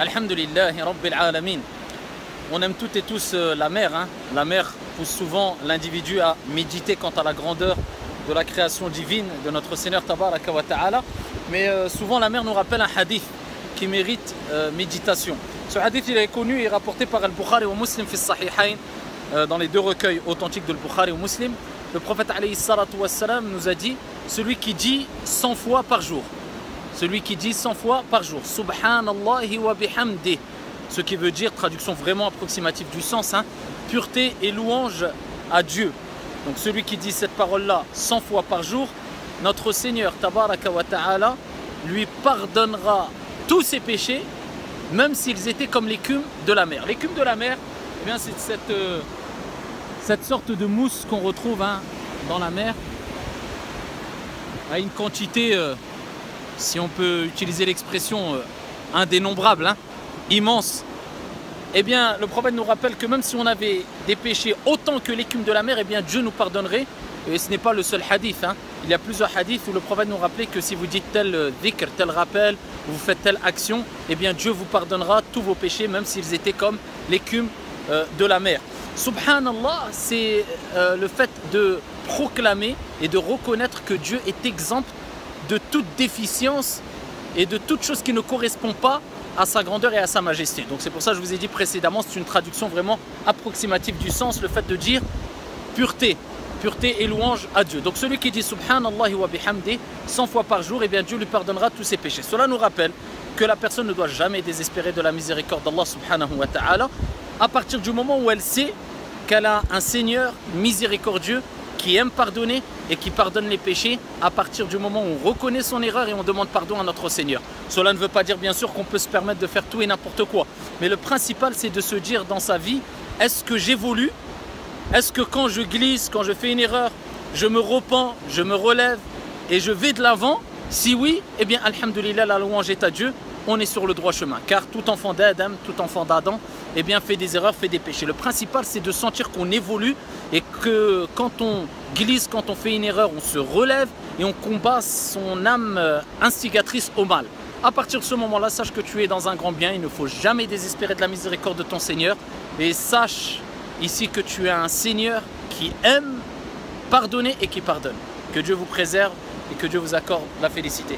Alhamdulillahi Rabbil Alamin. On aime toutes et tous la mer. La mer pousse souvent l'individu à méditer quant à la grandeur de la création divine de notre Seigneur Tabaraka wa Ta'ala. Mais souvent la mer nous rappelle un hadith qui mérite méditation. Ce hadith il est connu et rapporté par Al-Bukhari ou Muslim fi Sahihain, dans les deux recueils authentiques de Al-Bukhari ou Muslim. Le prophète alayhi salatu wassalam nous a dit: celui qui dit 100 fois par jour, celui qui dit 100 fois par jour, Subhanallahi wa bihamdih, ce qui veut dire, traduction vraiment approximative du sens, pureté et louange à Dieu. Donc celui qui dit cette parole-là 100 fois par jour, notre Seigneur Tabaraka wa Ta'ala lui pardonnera tous ses péchés, même s'ils étaient comme l'écume de la mer. L'écume de la mer, eh bien c'est cette sorte de mousse qu'on retrouve dans la mer, à une quantité, si on peut utiliser l'expression, indénombrable, immense. Eh bien, le prophète nous rappelle que même si on avait des péchés autant que l'écume de la mer, eh bien Dieu nous pardonnerait. Et ce n'est pas le seul hadith. Il y a plusieurs hadiths où le prophète nous rappelait que si vous dites tel dhikr, tel rappel, vous faites telle action, eh bien Dieu vous pardonnera tous vos péchés, même s'ils étaient comme l'écume de la mer. Subhanallah, c'est le fait de proclamer et de reconnaître que Dieu est exempt de toute déficience et de toute chose qui ne correspond pas à sa grandeur et à sa majesté. Donc c'est pour ça que je vous ai dit précédemment, c'est une traduction vraiment approximative du sens, le fait de dire pureté et louange à Dieu. Donc celui qui dit Subhanallahi wa bihamdih 100 fois par jour, eh bien Dieu lui pardonnera tous ses péchés. Cela nous rappelle que la personne ne doit jamais désespérer de la miséricorde d'Allah subhanahu wa ta'ala à partir du moment où elle sait qu'elle a un Seigneur miséricordieux qui aime pardonner et qui pardonne les péchés, à partir du moment où on reconnaît son erreur et on demande pardon à notre Seigneur. Cela ne veut pas dire bien sûr qu'on peut se permettre de faire tout et n'importe quoi, mais le principal c'est de se dire dans sa vie, est-ce que j'évolue? Est-ce que quand je glisse, quand je fais une erreur, je me repens, je me relève et je vais de l'avant? Si oui, eh bien alhamdulillah, la louange est à Dieu, on est sur le droit chemin. Car tout enfant d'Adam, tout enfant d'Adam, eh bien fait des erreurs, fait des péchés. Le principal c'est de sentir qu'on évolue et que quand on glisse, quand on fait une erreur, on se relève et on combat son âme instigatrice au mal. À partir de ce moment-là, sache que tu es dans un grand bien, il ne faut jamais désespérer de la miséricorde de ton Seigneur. Et sache ici que tu as un Seigneur qui aime pardonner et qui pardonne. Que Dieu vous préserve et que Dieu vous accorde la félicité.